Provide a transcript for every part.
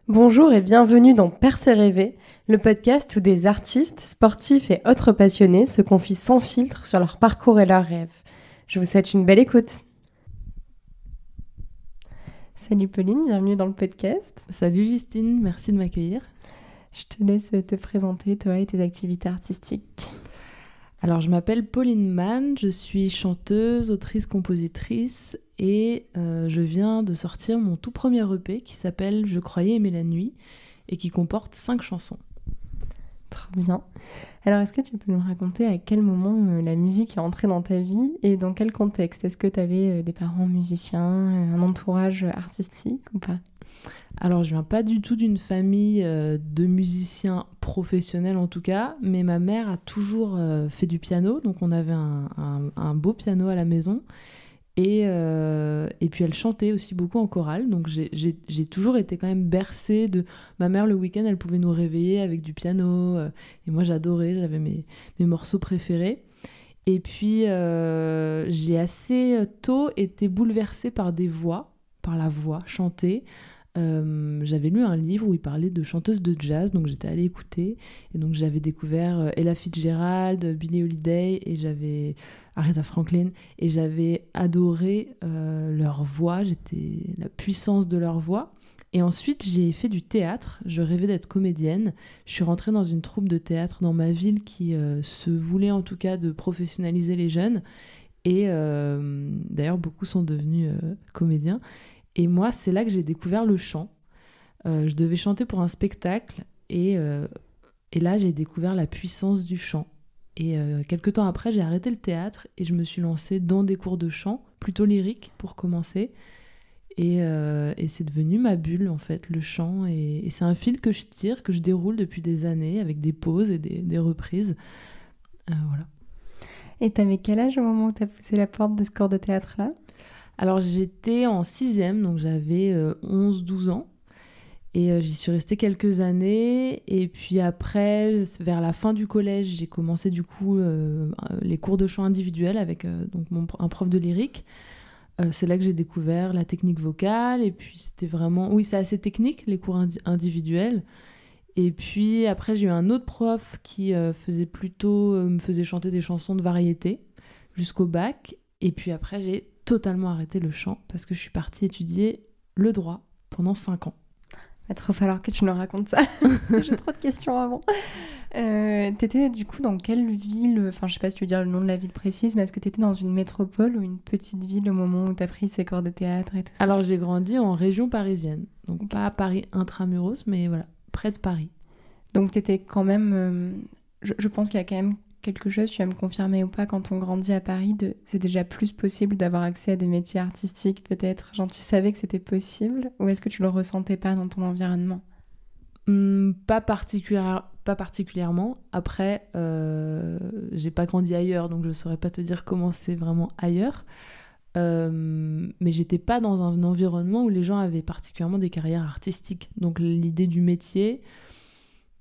Bonjour et bienvenue dans Percer rêver, le podcast où des artistes, sportifs et autres passionnés se confient sans filtre sur leur parcours et leurs rêves. Je vous souhaite une belle écoute. Salut Pauline, bienvenue dans le podcast. Salut Justine, merci de m'accueillir. Je te laisse te présenter, toi et tes activités artistiques. Alors, je m'appelle Pauline Mann, je suis chanteuse, autrice, compositrice et je viens de sortir mon tout premier EP qui s'appelle Je croyais aimer la nuit et qui comporte 5 chansons. Trop bien. Alors, est-ce que tu peux nous raconter à quel moment la musique est entrée dans ta vie et dans quel contexte? Est-ce que tu avais des parents musiciens, un entourage artistique ou pas? Alors, je viens pas du tout d'une famille de musiciens professionnels en tout cas, mais ma mère a toujours fait du piano, donc on avait un beau piano à la maison. Et puis elle chantait aussi beaucoup en chorale, donc j'ai toujours été quand même bercée de... Ma mère, le week-end, elle pouvait nous réveiller avec du piano, et moi j'adorais, j'avais mes morceaux préférés. Et puis j'ai assez tôt été bouleversée par la voix chantée. J'avais lu un livre où il parlait de chanteuses de jazz, donc j'étais allée écouter, et donc j'avais découvert Ella Fitzgerald, Billie Holiday et j'avais Aretha Franklin, et j'avais adoré leur voix, la puissance de leur voix. Et ensuite j'ai fait du théâtre, je rêvais d'être comédienne, je suis rentrée dans une troupe de théâtre dans ma ville qui se voulait en tout cas de professionnaliser les jeunes, et d'ailleurs beaucoup sont devenus comédiens. Et moi, c'est là que j'ai découvert le chant. Je devais chanter pour un spectacle et là, j'ai découvert la puissance du chant. Et quelques temps après, j'ai arrêté le théâtre et je me suis lancée dans des cours de chant, plutôt lyrique pour commencer. Et c'est devenu ma bulle, en fait, le chant. Et c'est un fil que je tire, que je déroule depuis des années avec des pauses et des reprises. Voilà. Et t'avais quel âge au moment où t'as poussé la porte de ce cours de théâtre-là? Alors j'étais en 6e, donc j'avais 11-12 ans. Et j'y suis restée quelques années. Et puis après, vers la fin du collège, j'ai commencé du coup les cours de chant individuels avec donc un prof de lyrique. C'est là que j'ai découvert la technique vocale. Et puis c'était vraiment... Oui, c'est assez technique, les cours individuels. Et puis après, j'ai eu un autre prof qui me faisait chanter des chansons de variété jusqu'au bac. Et puis après, j'ai totalement arrêté le chant parce que je suis partie étudier le droit pendant 5 ans. Il va trop falloir que tu nous racontes ça. J'ai trop de questions avant. T'étais du coup dans quelle ville? Enfin, je sais pas si tu veux dire le nom de la ville précise, mais est-ce que t'étais dans une métropole ou une petite ville au moment où t'as pris ces cours de théâtre et tout ça? Alors j'ai grandi en région parisienne, donc pas à Paris intramuros, mais voilà, près de Paris. Donc t'étais quand même... je pense qu'il y a quand même quelque chose, tu vas me confirmer ou pas, quand on grandit à Paris, c'est déjà plus possible d'avoir accès à des métiers artistiques peut-être. Genre tu savais que c'était possible ou est-ce que tu le ressentais pas dans ton environnement? Pas particulièrement. Après, j'ai pas grandi ailleurs, donc je saurais pas te dire comment c'est vraiment ailleurs. Mais j'étais pas dans un environnement où les gens avaient particulièrement des carrières artistiques. Donc l'idée du métier,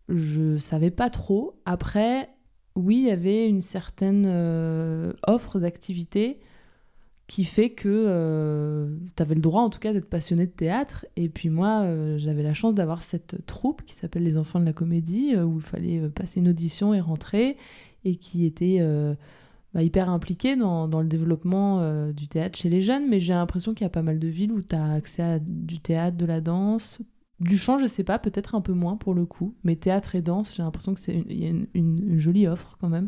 je savais pas trop. Après, oui, il y avait une certaine offre d'activité qui fait que tu avais le droit en tout cas d'être passionné de théâtre. Et puis moi, j'avais la chance d'avoir cette troupe qui s'appelle Les Enfants de la Comédie, où il fallait passer une audition et rentrer, et qui était hyper impliquée dans le développement du théâtre chez les jeunes. Mais j'ai l'impression qu'il y a pas mal de villes où tu as accès à du théâtre, de la danse, du chant, je sais pas, peut-être un peu moins pour le coup. Mais théâtre et danse, j'ai l'impression qu'il y a une jolie offre quand même.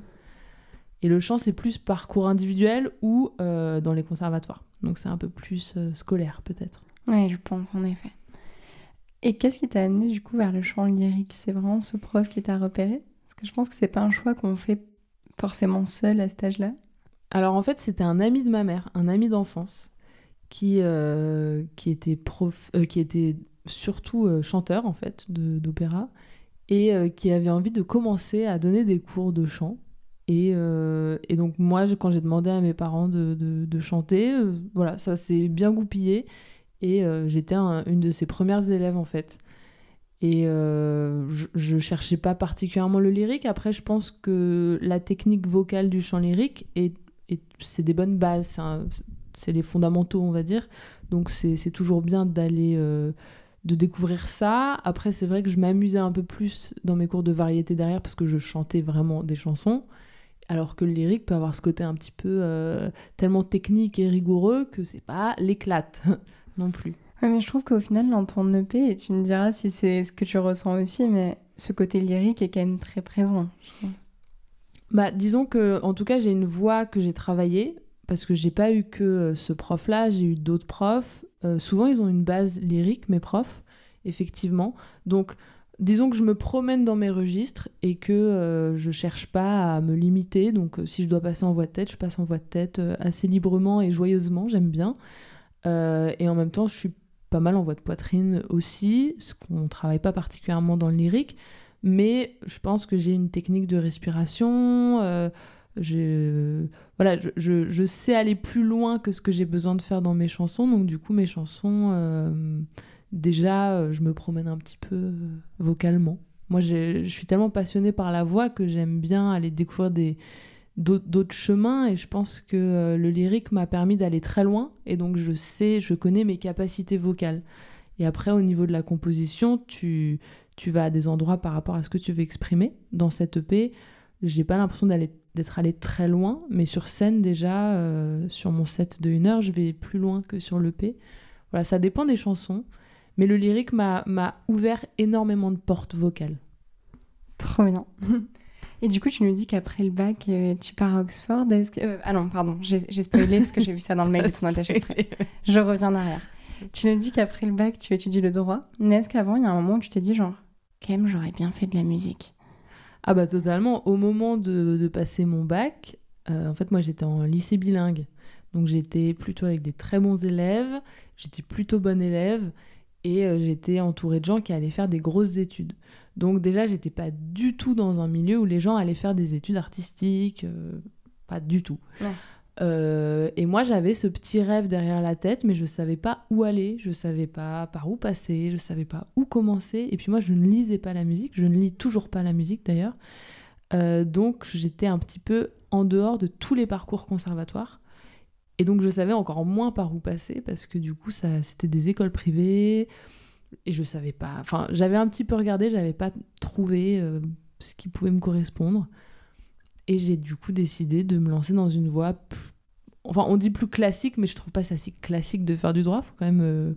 Et le chant, c'est plus par cours individuel ou dans les conservatoires. Donc c'est un peu plus scolaire, peut-être. Oui, je pense, en effet. Et qu'est-ce qui t'a amené, du coup, vers le chant lyrique? C'est vraiment ce prof qui t'a repéré? Parce que je pense que c'est pas un choix qu'on fait forcément seul à cet âge-là. Alors, en fait, c'était un ami de ma mère, un ami d'enfance, qui était qui était surtout chanteur, en fait, d'opéra, et qui avait envie de commencer à donner des cours de chant. Et donc moi, quand j'ai demandé à mes parents de chanter, voilà, ça s'est bien goupillé. Et j'étais une de ses premières élèves, en fait. Et je cherchais pas particulièrement le lyrique. Après, je pense que la technique vocale du chant lyrique, c'est des bonnes bases. C'est les fondamentaux, on va dire. Donc c'est toujours bien d'aller de découvrir ça. Après, c'est vrai que je m'amusais un peu plus dans mes cours de variété derrière parce que je chantais vraiment des chansons. Alors que le lyrique peut avoir ce côté un petit peu tellement technique et rigoureux que c'est pas l'éclate non plus. Ouais, mais je trouve qu'au final, dans ton EP, et tu me diras si c'est ce que tu ressens aussi, mais ce côté lyrique est quand même très présent, je trouve. Bah, disons que, en tout cas, j'ai une voix que j'ai travaillée parce que j'ai pas eu que ce prof-là, j'ai eu d'autres profs. Souvent, ils ont une base lyrique, mes profs, effectivement. Donc, disons que je me promène dans mes registres et que je cherche pas à me limiter. Donc, si je dois passer en voix de tête, je passe en voix de tête assez librement et joyeusement, j'aime bien. Et en même temps, je suis pas mal en voix de poitrine aussi, ce qu'on travaille pas particulièrement dans le lyrique. Mais je pense que j'ai une technique de respiration. Voilà, je sais aller plus loin que ce que j'ai besoin de faire dans mes chansons. Donc, du coup, mes chansons, déjà, je me promène un petit peu vocalement. Moi, je suis tellement passionnée par la voix que j'aime bien aller découvrir d'autres chemins. Et je pense que le lyrique m'a permis d'aller très loin. Et donc, je connais mes capacités vocales. Et après, au niveau de la composition, tu vas à des endroits par rapport à ce que tu veux exprimer. Dans cette EP, j'ai pas l'impression d'être allée très loin, mais sur scène déjà, sur mon set de 1 heure, je vais plus loin que sur l'EP. Voilà, ça dépend des chansons, mais le lyrique m'a ouvert énormément de portes vocales. Trop bien. Et du coup, tu nous dis qu'après le bac, tu pars à Oxford. Ah non, pardon, j'ai spoilé parce que j'ai vu ça dans le mail de ton attaché de presse. Je reviens en arrière. Tu nous dis qu'après le bac, tu étudies le droit, mais est-ce qu'avant, il y a un moment où tu t'es dit genre, quand même, j'aurais bien fait de la musique? Ah bah totalement. Au moment de passer mon bac, en fait, moi, j'étais en lycée bilingue. Donc, j'étais plutôt avec des très bons élèves, j'étais plutôt bonne élève et j'étais entourée de gens qui allaient faire des grosses études. Donc, déjà, j'étais pas du tout dans un milieu où les gens allaient faire des études artistiques, pas du tout. Ouais. Et moi, j'avais ce petit rêve derrière la tête, mais je savais pas où aller, je savais pas par où passer, je savais pas où commencer. Et puis moi, je ne lisais pas la musique, je ne lis toujours pas la musique d'ailleurs. Donc, j'étais un petit peu en dehors de tous les parcours conservatoires. Et donc, je savais encore moins par où passer, parce que du coup, c'était des écoles privées, et je savais pas... Enfin, j'avais un petit peu regardé, j'avais pas trouvé ce qui pouvait me correspondre. Et j'ai du coup décidé de me lancer dans une voie... Enfin, on dit plus classique, mais je trouve pas ça si classique de faire du droit. Faut quand même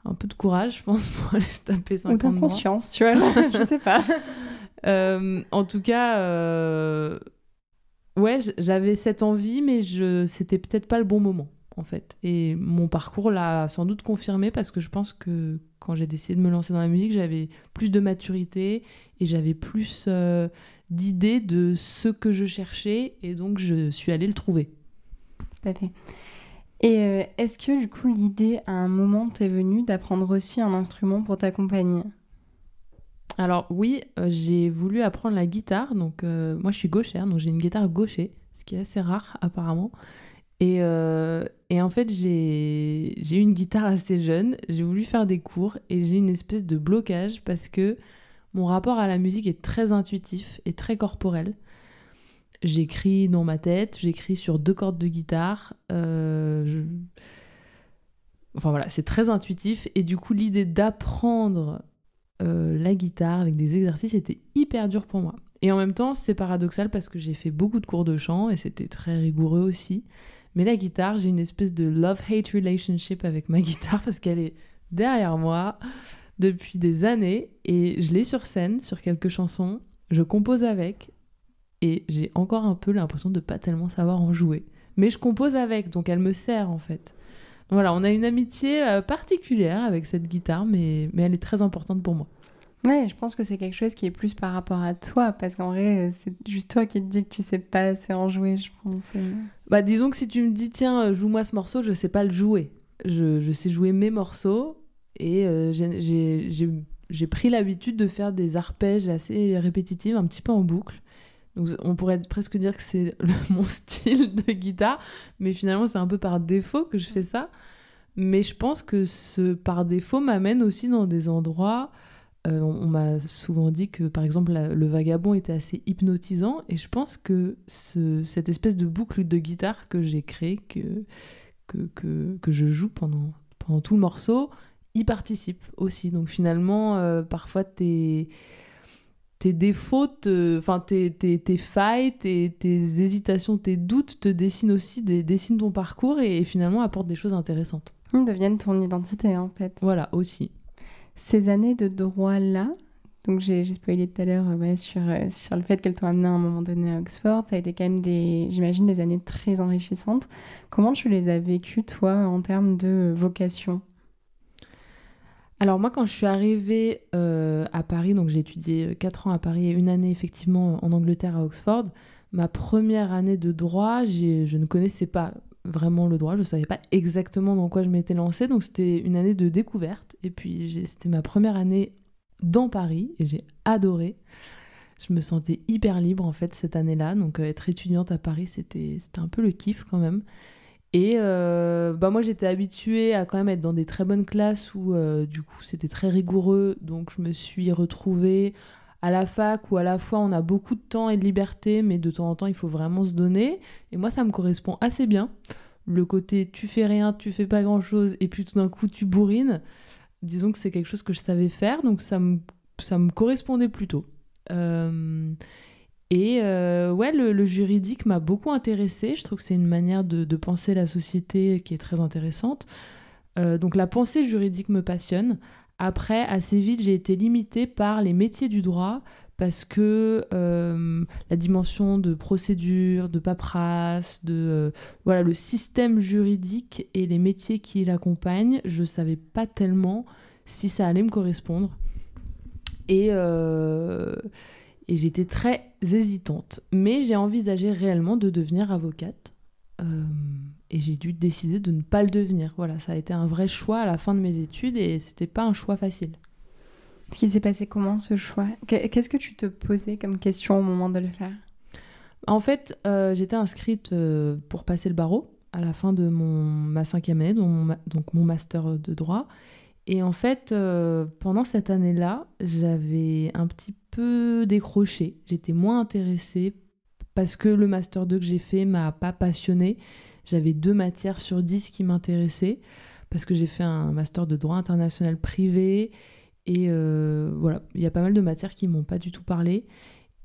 un peu de courage, je pense, pour aller se taper 50 droits. Ou d'inconscience, tu vois, je sais pas. En tout cas... Ouais, j'avais cette envie, mais c'était peut-être pas le bon moment, en fait. Et mon parcours l'a sans doute confirmé parce que je pense que quand j'ai décidé de me lancer dans la musique, j'avais plus de maturité et j'avais plus d'idées de ce que je cherchais et donc je suis allée le trouver. Tout à fait. Et est-ce que du coup l'idée à un moment t'est venue d'apprendre aussi un instrument pour t'accompagner ? Alors oui, j'ai voulu apprendre la guitare. Donc moi je suis gauchère, donc j'ai une guitare gaucher, ce qui est assez rare apparemment. Et en fait j'ai eu une guitare assez jeune, j'ai voulu faire des cours et j'ai une espèce de blocage parce que mon rapport à la musique est très intuitif et très corporel. J'écris dans ma tête, j'écris sur 2 cordes de guitare. Enfin voilà, c'est très intuitif et du coup l'idée d'apprendre la guitare avec des exercices était hyper dur pour moi. Et en même temps, c'est paradoxal parce que j'ai fait beaucoup de cours de chant et c'était très rigoureux aussi. Mais la guitare, j'ai une espèce de love-hate relationship avec ma guitare parce qu'elle est derrière moi depuis des années et je l'ai sur scène, sur quelques chansons, je compose avec et j'ai encore un peu l'impression de pas tellement savoir en jouer. Mais je compose avec, donc elle me sert en fait. Voilà, on a une amitié particulière avec cette guitare, mais elle est très importante pour moi. Ouais, je pense que c'est quelque chose qui est plus par rapport à toi, parce qu'en vrai, c'est juste toi qui te dis que tu sais pas assez en jouer, je pense. Bah, disons que si tu me dis, tiens, joue-moi ce morceau, je sais pas le jouer. Je sais jouer mes morceaux, et j'ai pris l'habitude de faire des arpèges assez répétitifs, un petit peu en boucle. Donc on pourrait presque dire que c'est mon style de guitare, mais finalement c'est un peu par défaut que je fais ça. Mais je pense que ce par défaut m'amène aussi dans des endroits... on m'a souvent dit que par exemple le Vagabond était assez hypnotisant et je pense que cette espèce de boucle de guitare que j'ai créée, que je joue pendant tout le morceau, y participent aussi. Donc finalement, parfois tes défauts, tes failles, tes hésitations, tes doutes te dessinent aussi, dessinent ton parcours et finalement apportent des choses intéressantes. Ils deviennent ton identité, en fait. Voilà, aussi. Ces années de droit-là, donc j'ai spoilé tout à l'heure sur le fait qu'elles t'ont amené à un moment donné à Oxford, ça a été quand même j'imagine, des années très enrichissantes. Comment tu les as vécues, toi, en termes de vocation ? Alors moi, quand je suis arrivée à Paris, donc j'ai étudié 4 ans à Paris et 1 année effectivement en Angleterre à Oxford, ma première année de droit, je ne connaissais pas vraiment le droit, je ne savais pas exactement dans quoi je m'étais lancée, donc c'était une année de découverte. Et puis c'était ma première année dans Paris et j'ai adoré. Je me sentais hyper libre en fait cette année-là, donc être étudiante à Paris, c'était un peu le kiff quand même. Et moi j'étais habituée à quand même être dans des très bonnes classes où du coup c'était très rigoureux, donc je me suis retrouvée à la fac où à la fois on a beaucoup de temps et de liberté, mais de temps en temps il faut vraiment se donner. Et moi ça me correspond assez bien. Le côté tu fais rien, tu fais pas grand chose et puis tout d'un coup tu bourrines. Disons que c'est quelque chose que je savais faire, donc ça me correspondait plutôt. Le juridique m'a beaucoup intéressée. Je trouve que c'est une manière de penser la société qui est très intéressante. Donc la pensée juridique me passionne. Après, assez vite, j'ai été limitée par les métiers du droit parce que la dimension de procédure, de paperasse, le système juridique et les métiers qui l'accompagnent, je ne savais pas tellement si ça allait me correspondre. Et j'étais très hésitante. Mais j'ai envisagé réellement de devenir avocate. Et j'ai dû décider de ne pas le devenir. Voilà, ça a été un vrai choix à la fin de mes études et c'était pas un choix facile. Ce qui s'est passé comment, ce choix ? Qu'est-ce que tu te posais comme question au moment de le faire ? En fait, j'étais inscrite pour passer le barreau à la fin de ma 5e année, donc mon master de droit. Et en fait, pendant cette année-là, j'avais un petit peu décroché. J'étais moins intéressée parce que le master 2 que j'ai fait m'a pas passionnée. J'avais 2 matières sur 10 qui m'intéressaient parce que j'ai fait un master de droit international privé. Et il y a pas mal de matières qui m'ont pas du tout parlé.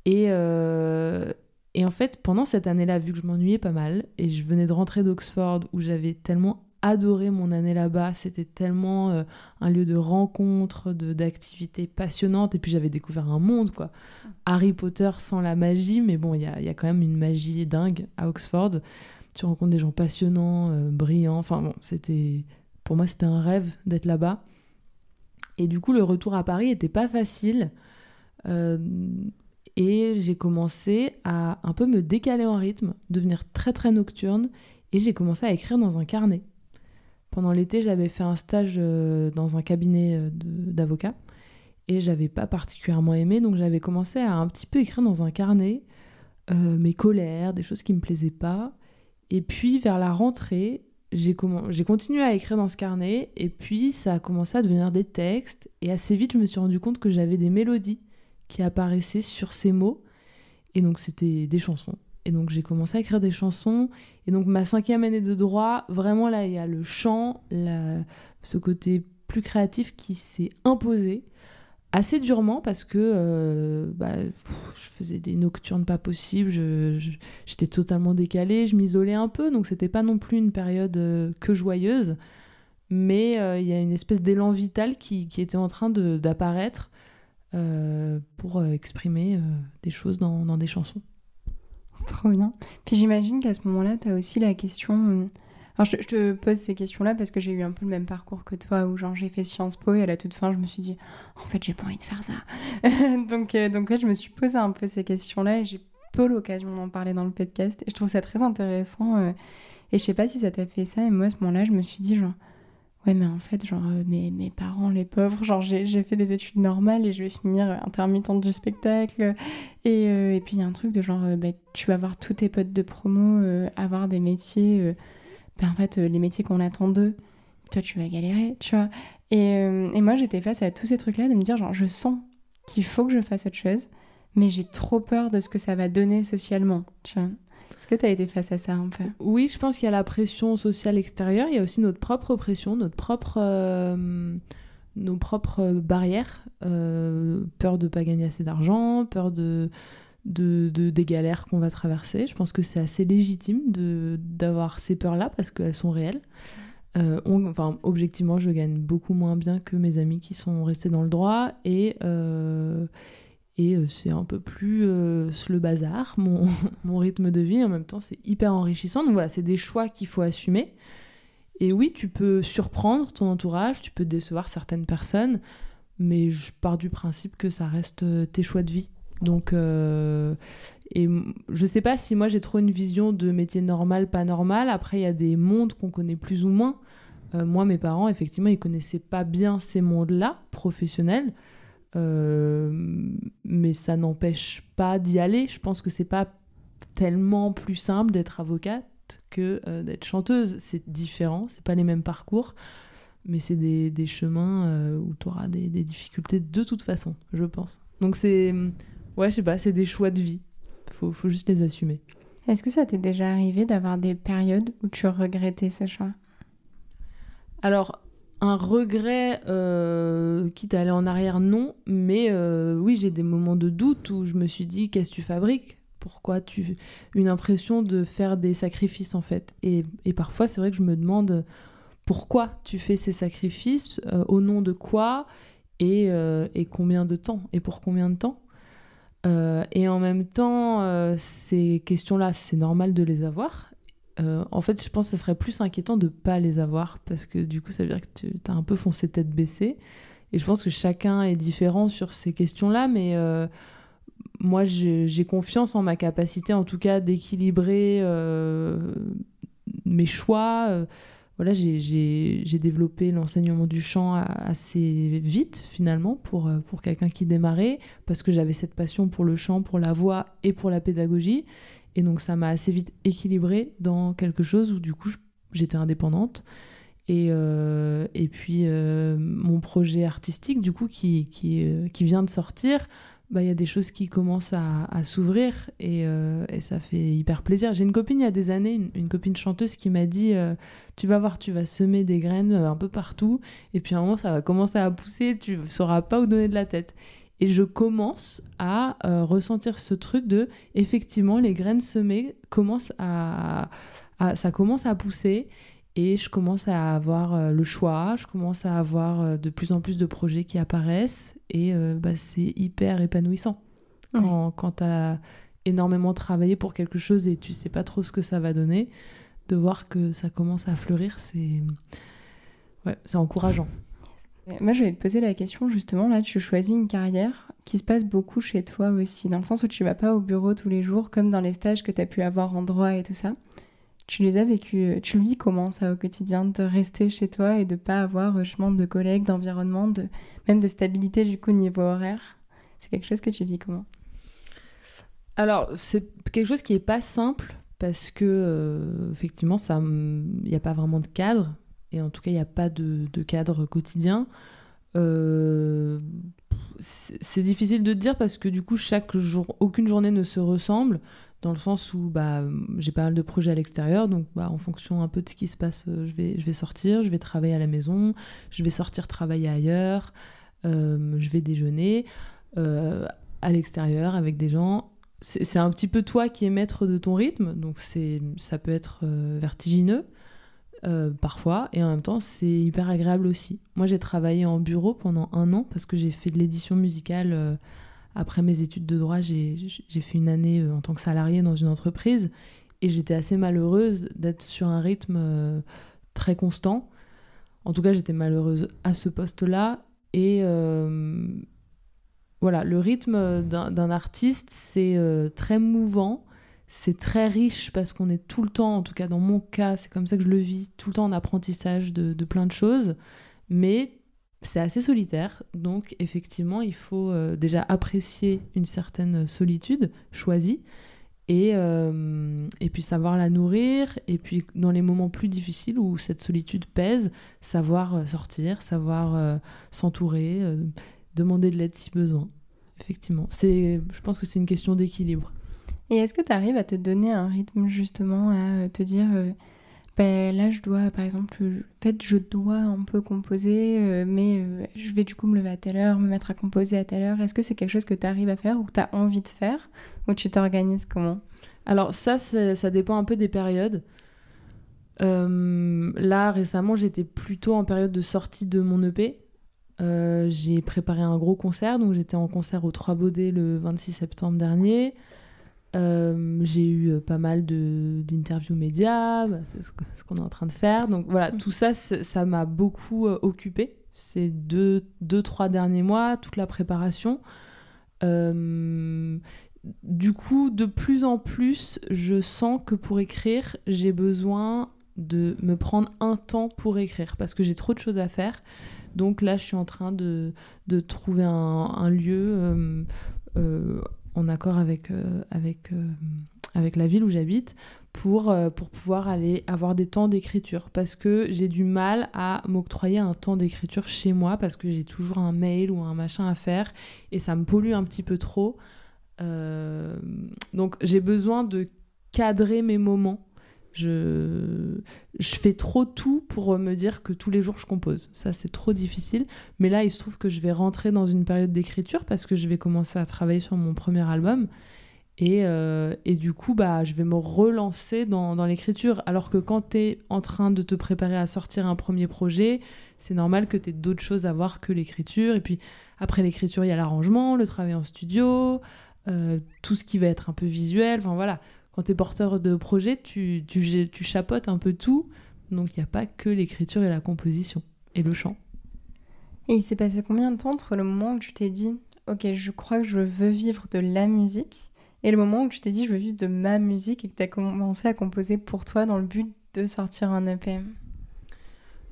Et en fait, pendant cette année-là, vu que je m'ennuyais pas mal, et je venais de rentrer d'Oxford où j'avais tellement adoré mon année là-bas, c'était tellement un lieu de rencontre, d'activités passionnantes, et puis j'avais découvert un monde, quoi. Harry Potter sans la magie, mais bon, il y a quand même une magie dingue à Oxford. Tu rencontres des gens passionnants, brillants, enfin bon, pour moi c'était un rêve d'être là-bas. Et du coup, le retour à Paris était pas facile. Et j'ai commencé à un peu me décaler en rythme, devenir très très nocturne. Et j'ai commencé à écrire dans un carnet. Pendant l'été, j'avais fait un stage dans un cabinet d'avocat. Et j'avais pas particulièrement aimé. Donc j'avais commencé à un petit peu écrire dans un carnet mes colères, des choses qui me plaisaient pas. Et puis vers la rentrée, j'ai continué à écrire dans ce carnet et puis ça a commencé à devenir des textes et assez vite je me suis rendu compte que j'avais des mélodies qui apparaissaient sur ces mots et donc c'était des chansons et donc j'ai commencé à écrire des chansons et donc ma 5e année de droit, vraiment là il y a le chant, ce côté plus créatif qui s'est imposé assez durement parce que je faisais des nocturnes pas possibles, j'étais totalement décalée, je m'isolais un peu, donc c'était pas non plus une période que joyeuse, mais il y a une espèce d'élan vital qui était en train d'apparaître pour exprimer des choses dans des chansons. Trop bien. Puis j'imagine qu'à ce moment-là, tu as aussi la question... Alors je te pose ces questions-là parce que j'ai eu un peu le même parcours que toi où genre j'ai fait Sciences Po et à la toute fin je me suis dit en fait j'ai pas envie de faire ça. donc ouais, je me suis posé un peu ces questions-là et j'ai peu l'occasion d'en parler dans le podcast et je trouve ça très intéressant et je sais pas si ça t'a fait ça et moi à ce moment-là je me suis dit genre ouais mais en fait genre mes parents les pauvres genre j'ai fait des études normales et je vais finir intermittente du spectacle et puis il y a un truc de genre tu vas voir tous tes potes de promo avoir des métiers en fait, les métiers qu'on attend d'eux, toi, tu vas galérer, tu vois. Et moi, j'étais face à tous ces trucs-là, de me dire, genre, je sens qu'il faut que je fasse autre chose, mais j'ai trop peur de ce que ça va donner socialement, tu vois. Est-ce que tu as été face à ça un peu? Oui, je pense qu'il y a la pression sociale extérieure, il y a aussi notre propre pression, nos propres barrières, peur de ne pas gagner assez d'argent, peur des galères qu'on va traverser. Je pense que c'est assez légitime d'avoir ces peurs-là parce qu'elles sont réelles. Objectivement, je gagne beaucoup moins bien que mes amis qui sont restés dans le droit et c'est un peu plus le bazar, mon rythme de vie. En même temps, c'est hyper enrichissant. Donc voilà, c'est des choix qu'il faut assumer. Et oui, tu peux surprendre ton entourage, tu peux décevoir certaines personnes, mais je pars du principe que ça reste tes choix de vie. Donc, je sais pas si moi j'ai trop une vision de métier normal, pas normal. Après, il y a des mondes qu'on connaît plus ou moins. Moi, mes parents, effectivement, ils connaissaient pas bien ces mondes-là, professionnels. Mais ça n'empêche pas d'y aller. Je pense que c'est pas tellement plus simple d'être avocate que d'être chanteuse. C'est différent, c'est pas les mêmes parcours, mais c'est des chemins où tu auras des difficultés de toute façon, je pense. Donc c'est, ouais, je sais pas, c'est des choix de vie. Faut juste les assumer. Est-ce que ça t'est déjà arrivé d'avoir des périodes où tu regrettais ce choix? Alors, un regret, quitte à aller en arrière, non. Mais oui, j'ai des moments de doute où je me suis dit, qu'est-ce que tu fabriques? Pourquoi une impression de faire des sacrifices, en fait. Et parfois, c'est vrai que je me demande pourquoi tu fais ces sacrifices, au nom de quoi, et combien de temps, et pour combien de temps. Et en même temps, ces questions-là, c'est normal de les avoir. En fait, je pense que ça serait plus inquiétant de ne pas les avoir parce que du coup, ça veut dire que tu as un peu foncé tête baissée. Et je pense que chacun est différent sur ces questions-là, mais moi, j'ai confiance en ma capacité, en tout cas, d'équilibrer mes choix. Voilà, j'ai développé l'enseignement du chant assez vite, finalement, pour quelqu'un qui démarrait, parce que j'avais cette passion pour le chant, pour la voix et pour la pédagogie. Et donc, ça m'a assez vite équilibrée dans quelque chose où, du coup, j'étais indépendante. Et puis, mon projet artistique, du coup, qui vient de sortir, bah, y a des choses qui commencent à s'ouvrir et ça fait hyper plaisir. J'ai une copine il y a des années, une copine chanteuse qui m'a dit tu vas voir, tu vas semer des graines un peu partout et puis à un moment, ça va commencer à pousser, tu ne sauras pas où donner de la tête. Et je commence à ressentir ce truc de, effectivement, les graines semées ça commence à pousser et je commence à avoir le choix, je commence à avoir de plus en plus de projets qui apparaissent et c'est hyper épanouissant. Quand tu as énormément travaillé pour quelque chose et tu sais pas trop ce que ça va donner, de voir que ça commence à fleurir, c'est encourageant. Moi, je vais te poser la question, justement, là, tu choisis une carrière qui se passe beaucoup chez toi aussi, dans le sens où tu vas pas au bureau tous les jours, comme dans les stages que tu as pu avoir en droit et tout ça. Tu les as vécus, tu le vis comment, ça, au quotidien, de rester chez toi et de pas avoir, justement, de collègues, d'environnement, même de stabilité, du coup, niveau horaire? C'est quelque chose que tu vis comment? Alors, c'est quelque chose qui est pas simple, parce que, effectivement, il n'y a pas vraiment de cadre. Et en tout cas, il n'y a pas de cadre quotidien. C'est difficile de dire parce que du coup, chaque jour, aucune journée ne se ressemble, dans le sens où j'ai pas mal de projets à l'extérieur. Donc, en fonction un peu de ce qui se passe, je vais sortir, je vais travailler à la maison, je vais sortir travailler ailleurs, je vais déjeuner à l'extérieur avec des gens. C'est un petit peu toi qui es maître de ton rythme, donc ça peut être vertigineux. Parfois, et en même temps c'est hyper agréable aussi. Moi j'ai travaillé en bureau pendant 1 an parce que j'ai fait de l'édition musicale après mes études de droit. J'ai fait une année en tant que salariée dans une entreprise et j'étais assez malheureuse d'être sur un rythme très constant. En tout cas j'étais malheureuse à ce poste-là et voilà, le rythme d'un artiste c'est très mouvant. C'est très riche parce qu'on est tout le temps, en tout cas dans mon cas, c'est comme ça que je le vis, tout le temps en apprentissage de plein de choses, mais c'est assez solitaire, donc effectivement il faut déjà apprécier une certaine solitude choisie et puis savoir la nourrir, et puis dans les moments plus difficiles où cette solitude pèse, savoir sortir, savoir s'entourer, demander de l'aide si besoin. Effectivement, je pense que c'est une question d'équilibre. Et est-ce que tu arrives à te donner un rythme justement, à te dire ben, là je dois par exemple, en fait je dois un peu composer, mais je vais du coup me lever à telle heure, me mettre à composer à telle heure. Est-ce que c'est quelque chose que tu arrives à faire ou que tu as envie de faire ou tu t'organises comment? Alors ça dépend un peu des périodes. Là, récemment, j'étais plutôt en période de sortie de mon EP. J'ai préparé un gros concert, donc j'étais en concert au 3 Baudets le 26 septembre dernier. J'ai eu pas mal d'interviews médias, bah, c'est ce qu'on est en train de faire. Donc voilà, tout ça, ça m'a beaucoup occupée ces trois derniers mois, toute la préparation. Du coup, de plus en plus, je sens que pour écrire, j'ai besoin de me prendre un temps pour écrire parce que j'ai trop de choses à faire. Donc là, je suis en train de trouver un lieu en accord avec la ville où j'habite pour pouvoir aller avoir des temps d'écriture. Parce que j'ai du mal à m'octroyer un temps d'écriture chez moi parce que j'ai toujours un mail ou un machin à faire et ça me pollue un petit peu trop. Donc j'ai besoin de cadrer mes moments. Je fais trop tout pour me dire que tous les jours je compose. Ça, c'est trop difficile. Mais là, il se trouve que je vais rentrer dans une période d'écriture parce que je vais commencer à travailler sur mon premier album. Et du coup, bah, je vais me relancer dans l'écriture. Alors que quand tu es en train de te préparer à sortir un premier projet, c'est normal que tu aies d'autres choses à voir que l'écriture. Et puis après l'écriture, il y a l'arrangement, le travail en studio, tout ce qui va être un peu visuel. Enfin voilà. Quand tu es porteur de projet, tu chapeautes un peu tout. Donc, il n'y a pas que l'écriture et la composition et le chant. Et il s'est passé combien de temps entre le moment où tu t'es dit « Ok, je crois que je veux vivre de la musique » et le moment où tu t'es dit « Je veux vivre de ma musique » et que tu as commencé à composer pour toi dans le but de sortir un EP?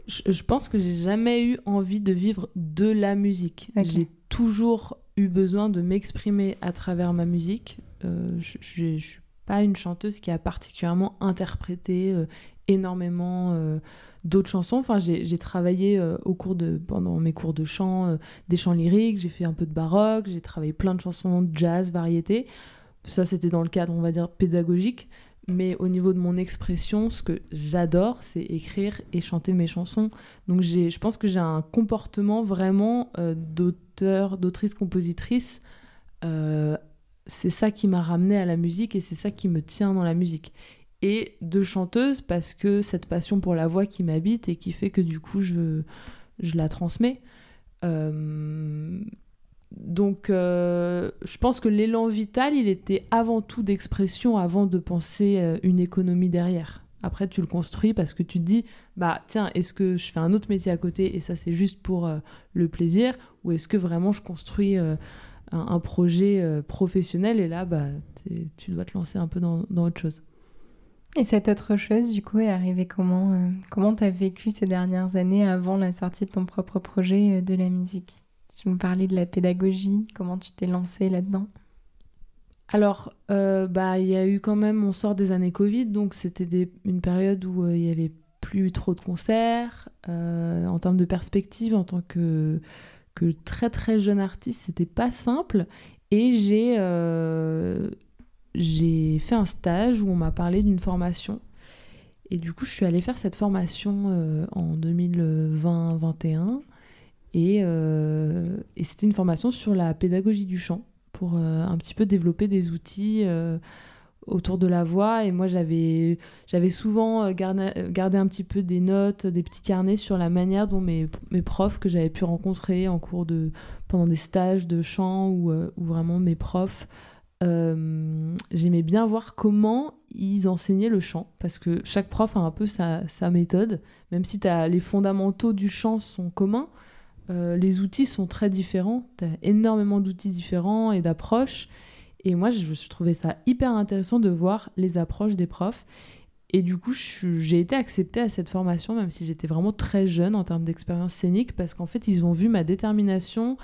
Je pense que j'ai jamais eu envie de vivre de la musique. Okay. J'ai toujours eu besoin de m'exprimer à travers ma musique. Je suis pas une chanteuse qui a particulièrement interprété énormément d'autres chansons. Enfin, j'ai travaillé pendant mes cours de chant, des chants lyriques, j'ai fait un peu de baroque, j'ai travaillé plein de chansons de jazz, variété. Ça, c'était dans le cadre, on va dire, pédagogique. Mais au niveau de mon expression, ce que j'adore, c'est écrire et chanter mes chansons. Donc je pense que j'ai un comportement vraiment d'autrice, compositrice. C'est ça qui m'a ramenée à la musique et c'est ça qui me tient dans la musique. Et de chanteuse parce que cette passion pour la voix qui m'habite et qui fait que du coup je la transmets. Donc je pense que l'élan vital, il était avant tout d'expression avant de penser une économie derrière. Après tu le construis parce que tu te dis bah tiens, est-ce que je fais un autre métier à côté et ça c'est juste pour le plaisir, ou est-ce que vraiment je construis un projet professionnel, et là bah, tu dois te lancer un peu dans autre chose. Et cette autre chose, du coup, est arrivée comment? Comment tu as vécu ces dernières années avant la sortie de ton propre projet de la musique? Tu me parlais de la pédagogie, comment tu t'es lancée là-dedans? Alors, bah, y a eu quand même, on sort des années Covid, donc c'était une période où il n'y avait plus trop de concerts. En termes de perspective, en tant que très très jeune artiste, c'était pas simple. Et j'ai fait un stage où on m'a parlé d'une formation. Et du coup, je suis allée faire cette formation en 2020-21. Et c'était une formation sur la pédagogie du chant pour un petit peu développer des outils autour de la voix. Et moi, j'avais souvent gardé un petit peu des notes, des petits carnets sur la manière dont mes profs que j'avais pu rencontrer en cours pendant des stages de chant ou vraiment mes profs, j'aimais bien voir comment ils enseignaient le chant, parce que chaque prof a un peu sa méthode, même si les fondamentaux du chant sont communs. Les outils sont très différents, tu as énormément d'outils différents et d'approches, et moi je trouvais ça hyper intéressant de voir les approches des profs. Et du coup j'ai été acceptée à cette formation, même si j'étais vraiment très jeune en termes d'expérience scénique, parce qu'en fait ils ont vu ma détermination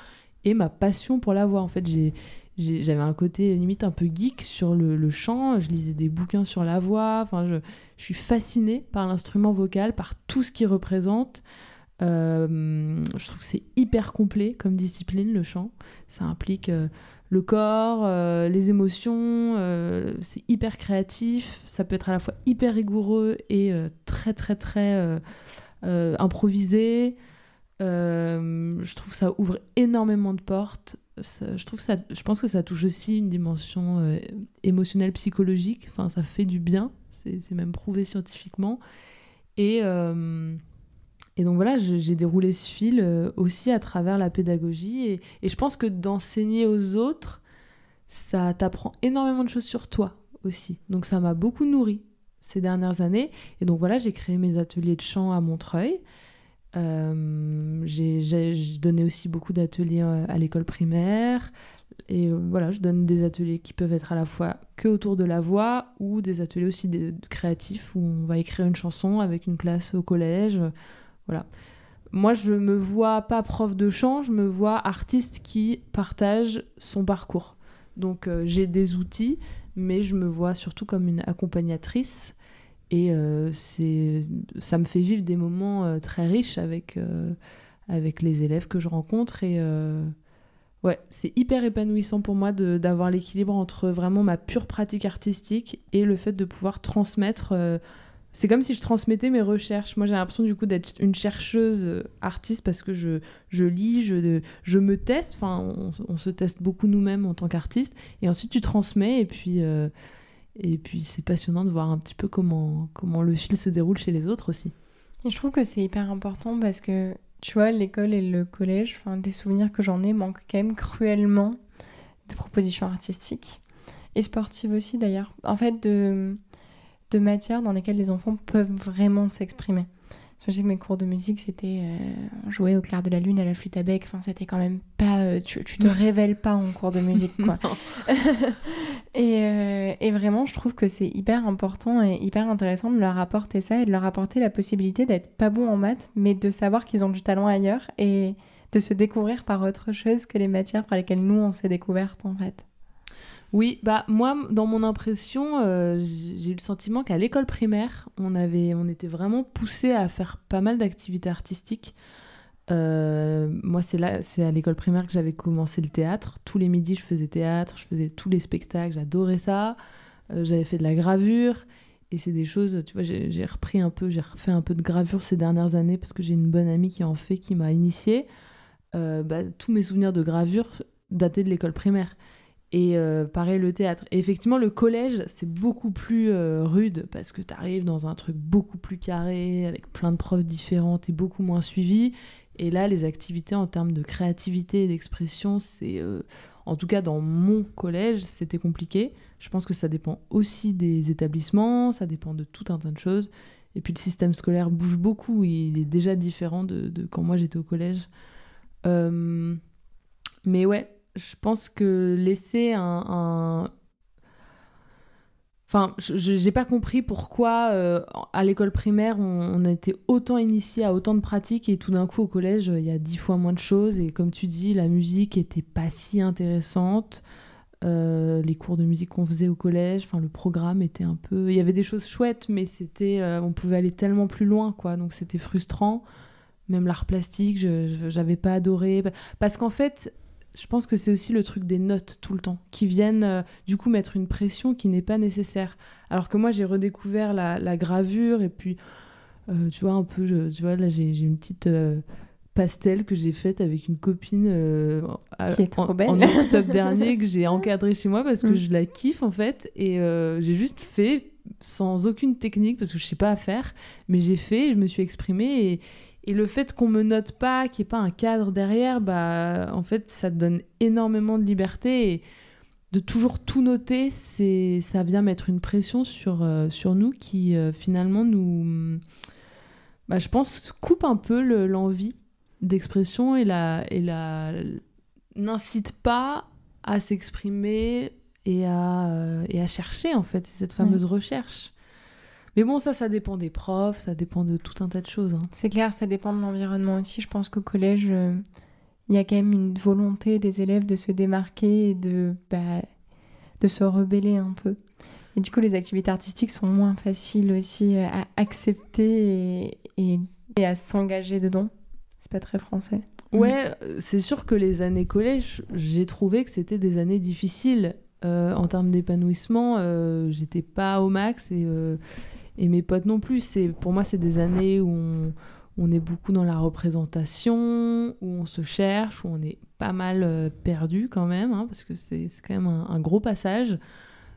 et ma passion pour la voix. En fait j'avais un côté limite un peu geek sur le chant, je lisais des bouquins sur la voix, enfin, je suis fascinée par l'instrument vocal, par tout ce qu'il représente. Je trouve que c'est hyper complet comme discipline, le chant. Ça implique le corps, les émotions, c'est hyper créatif. Ça peut être à la fois hyper rigoureux et très, très, très improvisé. Je trouve que ça ouvre énormément de portes. Je pense que ça touche aussi une dimension émotionnelle, psychologique. Enfin, ça fait du bien. C'est même prouvé scientifiquement. Et donc voilà, j'ai déroulé ce fil aussi à travers la pédagogie. Et je pense que d'enseigner aux autres, ça t'apprend énormément de choses sur toi aussi. Donc ça m'a beaucoup nourrie ces dernières années. Et donc voilà, j'ai créé mes ateliers de chant à Montreuil. J'ai donné aussi beaucoup d'ateliers à l'école primaire. Et voilà, je donne des ateliers qui peuvent être à la fois que autour de la voix ou des ateliers aussi créatifs où on va écrire une chanson avec une classe au collège. Voilà. Moi, je me vois pas prof de chant, je me vois artiste qui partage son parcours. Donc, j'ai des outils, mais je me vois surtout comme une accompagnatrice. Et ça me fait vivre des moments très riches avec les élèves que je rencontre. Et ouais, c'est hyper épanouissant pour moi d'avoir l'équilibre entre vraiment ma pure pratique artistique et le fait de pouvoir transmettre. C'est comme si je transmettais mes recherches. Moi, j'ai l'impression du coup d'être une chercheuse artiste parce que je lis, je me teste. Enfin, on se teste beaucoup nous-mêmes en tant qu'artiste. Et ensuite, tu transmets et puis c'est passionnant de voir un petit peu comment le fil se déroule chez les autres aussi. Et je trouve que c'est hyper important parce que, tu vois, l'école et le collège, des souvenirs que j'en ai manquent quand même cruellement de propositions artistiques. Et sportives aussi d'ailleurs. En fait, de matières dans lesquelles les enfants peuvent vraiment s'exprimer. Parce que je sais que mes cours de musique, c'était jouer au clair de la lune à la flûte à bec. Enfin, c'était quand même pas... tu te révèles pas en cours de musique, quoi. Et vraiment, je trouve que c'est hyper important et hyper intéressant de leur apporter ça et de leur apporter la possibilité d'être pas bon en maths, mais de savoir qu'ils ont du talent ailleurs et de se découvrir par autre chose que les matières par lesquelles nous, on s'est découvertes, en fait. Oui, bah moi, dans mon impression, j'ai eu le sentiment qu'à l'école primaire, on était vraiment poussés à faire pas mal d'activités artistiques. Moi, c'est à l'école primaire que j'avais commencé le théâtre. Tous les midis, je faisais théâtre, je faisais tous les spectacles, j'adorais ça. J'avais fait de la gravure. Et c'est des choses, tu vois, j'ai refait un peu de gravure ces dernières années parce que j'ai une bonne amie qui en fait, qui m'a initiée. Tous mes souvenirs de gravure dataient de l'école primaire. Et pareil, le théâtre. Et effectivement, le collège, c'est beaucoup plus rude parce que tu arrives dans un truc beaucoup plus carré, avec plein de profs différentes et beaucoup moins suivies. Et là, les activités en termes de créativité et d'expression, en tout cas dans mon collège, c'était compliqué. Je pense que ça dépend aussi des établissements, ça dépend de tout un tas de choses. Et puis le système scolaire bouge beaucoup, il est déjà différent de quand moi j'étais au collège. Mais ouais, je pense que laisser Enfin, j'ai pas compris pourquoi à l'école primaire on était autant initié à autant de pratiques et tout d'un coup au collège il y a 10 fois moins de choses et comme tu dis la musique était pas si intéressante, les cours de musique qu'on faisait au collège, enfin le programme était un peu, il y avait des choses chouettes mais on pouvait aller tellement plus loin quoi, donc c'était frustrant. Même l'art plastique j'avais pas adoré parce qu'en fait je pense que c'est aussi le truc des notes tout le temps, qui viennent du coup mettre une pression qui n'est pas nécessaire. Alors que moi, j'ai redécouvert la gravure et puis, tu vois, un peu, tu vois, là, j'ai une petite pastel que j'ai faite avec une copine qui est trop belle. En octobre dernier, que j'ai encadrée chez moi parce que je la kiffe en fait. Et j'ai juste fait sans aucune technique parce que je sais pas à faire, mais j'ai fait, je me suis exprimée et le fait qu'on me note pas, qu'il n'y ait pas un cadre derrière, en fait, ça te donne énormément de liberté. Et de toujours tout noter, ça vient mettre une pression sur nous qui, finalement, nous... je pense, coupe un peu l'envie d'expression et n'incite pas à s'exprimer et à chercher, en fait. C'est cette fameuse recherche. Mais bon, ça dépend des profs, ça dépend de tout un tas de choses. Hein. C'est clair, ça dépend de l'environnement aussi. Je pense qu'au collège, il y a quand même une volonté des élèves de se démarquer et de se rebeller un peu. Et du coup, les activités artistiques sont moins faciles aussi à accepter et à s'engager dedans. C'est pas très français. Ouais, c'est sûr que les années collège, j'ai trouvé que c'était des années difficiles. En termes d'épanouissement, j'étais pas au max et mes potes non plus. Pour moi, c'est des années où on est beaucoup dans la représentation, où on se cherche, où on est pas mal perdu quand même, hein, parce que c'est quand même un gros passage.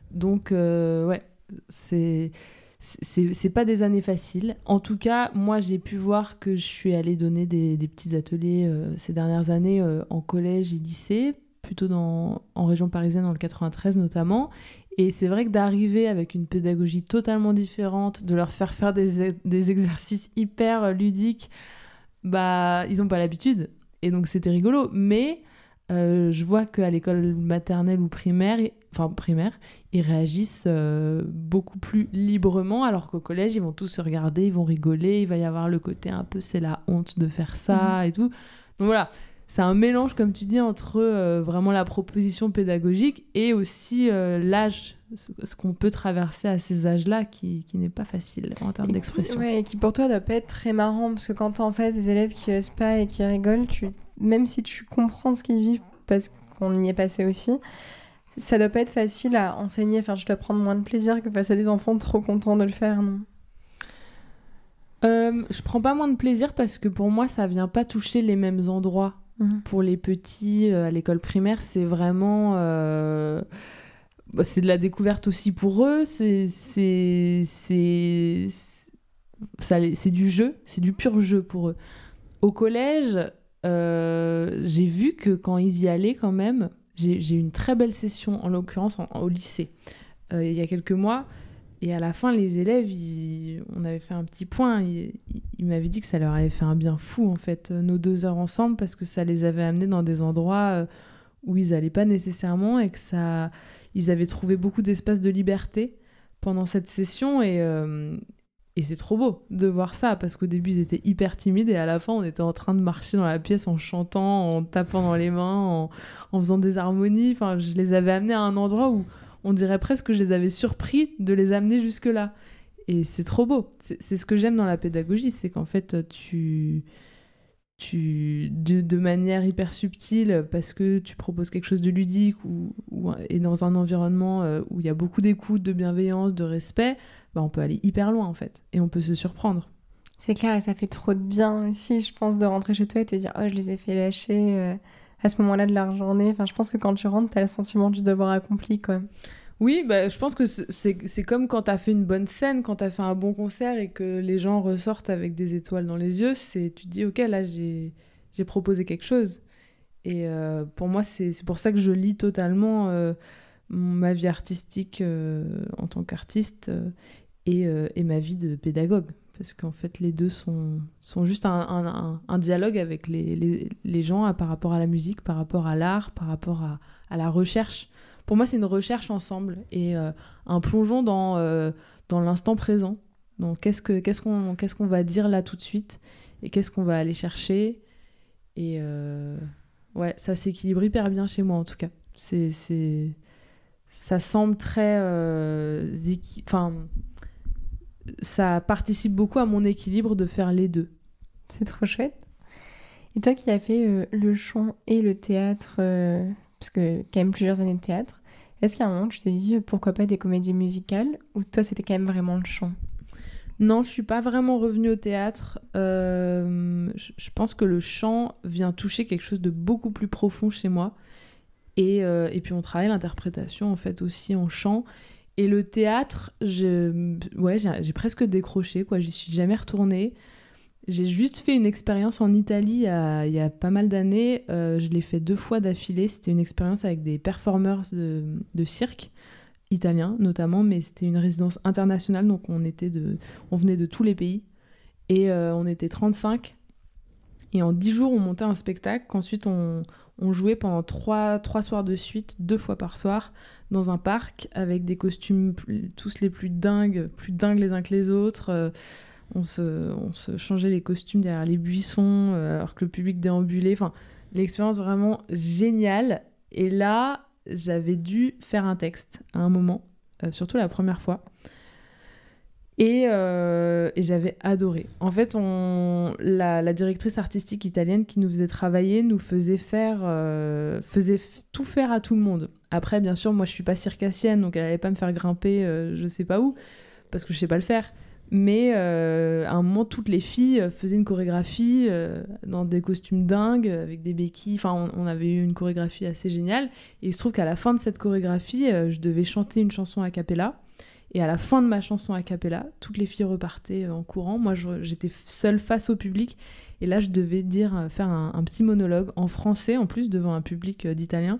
Donc, ouais, c'est pas des années faciles. En tout cas, moi, j'ai pu voir que je suis allée donner des petits ateliers ces dernières années en collège et lycée, plutôt en région parisienne, dans le 93 notamment. Et c'est vrai que d'arriver avec une pédagogie totalement différente, de leur faire des exercices hyper ludiques, bah, ils n'ont pas l'habitude. Et donc, c'était rigolo. Mais je vois qu'à l'école maternelle ou primaire, ils réagissent beaucoup plus librement, alors qu'au collège, ils vont tous se regarder, ils vont rigoler, il va y avoir le côté un peu c'est la honte de faire ça et tout. Donc voilà, c'est un mélange, comme tu dis, entre vraiment la proposition pédagogique et aussi l'âge, ce qu'on peut traverser à ces âges-là, qui n'est pas facile en termes d'expression. Ouais, et qui pour toi doit pas être très marrant, parce que quand t'es en face des élèves qui osent pas et qui rigolent, même si tu comprends ce qu'ils vivent, parce qu'on y est passé aussi, ça doit pas être facile à enseigner. Enfin, je dois prendre moins de plaisir que face à des enfants trop contents de le faire, non? Je prends pas moins de plaisir parce que pour moi, ça vient pas toucher les mêmes endroits. Pour les petits, à l'école primaire, c'est vraiment... c'est de la découverte aussi pour eux. C'est du jeu, c'est du pur jeu pour eux. Au collège, j'ai vu que quand ils y allaient quand même, j'ai eu une très belle session, en l'occurrence au lycée, il y a quelques mois. Et à la fin, les élèves, on avait fait un petit point. Ils m'avaient dit que ça leur avait fait un bien fou, en fait, nos 2 heures ensemble, parce que ça les avait amenés dans des endroits où ils n'allaient pas nécessairement et ils avaient trouvé beaucoup d'espace de liberté pendant cette session. Et c'est trop beau de voir ça, parce qu'au début, ils étaient hyper timides et à la fin, on était en train de marcher dans la pièce en chantant, en tapant dans les mains, en faisant des harmonies. Enfin, je les avais amenés à un endroit où on dirait presque que je les avais surpris de les amener jusque-là. Et c'est trop beau. C'est ce que j'aime dans la pédagogie, c'est qu'en fait, de manière hyper subtile, parce que tu proposes quelque chose de ludique et dans un environnement où il y a beaucoup d'écoute, de bienveillance, de respect, bah, on peut aller hyper loin en fait. Et on peut se surprendre. C'est clair, et ça fait trop de bien aussi, je pense, de rentrer chez toi et te dire « Oh, je les ai fait lâcher à ce moment-là de leur journée. » Enfin, je pense que quand tu rentres, t'as le sentiment du devoir accompli, quoi. Oui, bah, je pense que c'est comme quand t'as fait une bonne scène, quand t'as fait un bon concert et que les gens ressortent avec des étoiles dans les yeux, tu te dis « Ok, là, j'ai proposé quelque chose. » Et pour moi, c'est pour ça que je lis totalement ma vie artistique en tant qu'artiste et ma vie de pédagogue. Parce qu'en fait, les deux sont juste un dialogue avec les gens par rapport à la musique, par rapport à l'art, par rapport à la recherche. Pour moi, c'est une recherche ensemble et un plongeon dans l'instant présent. Donc, qu'est-ce qu'on va dire là tout de suite et qu'est-ce qu'on va aller chercher. Et ouais, ça s'équilibre hyper bien chez moi en tout cas. Ça semble très... ça participe beaucoup à mon équilibre de faire les deux. C'est trop chouette. Et toi qui as fait le chant et le théâtre, parce que quand même plusieurs années de théâtre, est-ce qu'à un moment tu te dis pourquoi pas des comédies musicales, ou toi c'était quand même vraiment le chant? Non, je suis pas vraiment revenue au théâtre. Je pense que le chant vient toucher quelque chose de beaucoup plus profond chez moi. Et puis on travaille l'interprétation en fait aussi en chant. Et le théâtre, j'ai presque décroché, quoi. J'y suis jamais retournée. J'ai juste fait une expérience en Italie il y a pas mal d'années. Je l'ai fait 2 fois d'affilée. C'était une expérience avec des performeurs de cirque italiens notamment, mais c'était une résidence internationale, donc on venait de tous les pays. Et on était 35. Et en 10 jours, on montait un spectacle qu'ensuite on jouait pendant 3 soirs de suite, 2 fois par soir, dans un parc, avec des costumes tous les plus dingues les uns que les autres. On se changeait les costumes derrière les buissons, alors que le public déambulait. Enfin, l'expérience vraiment géniale. Et là, j'avais dû faire un texte à un moment, surtout la première fois. Et j'avais adoré. En fait, la directrice artistique italienne qui nous faisait travailler nous faisait tout faire à tout le monde. Après, bien sûr, moi, je suis pas circassienne, donc elle allait pas me faire grimper je sais pas où, parce que je sais pas le faire. Mais à un moment, toutes les filles faisaient une chorégraphie dans des costumes dingues, avec des béquilles. Enfin, on avait eu une chorégraphie assez géniale. Et il se trouve qu'à la fin de cette chorégraphie, je devais chanter une chanson a cappella. Et à la fin de ma chanson a cappella, toutes les filles repartaient en courant. Moi, j'étais seule face au public. Et là, je devais faire un petit monologue en français, en plus, devant un public d'Italiens.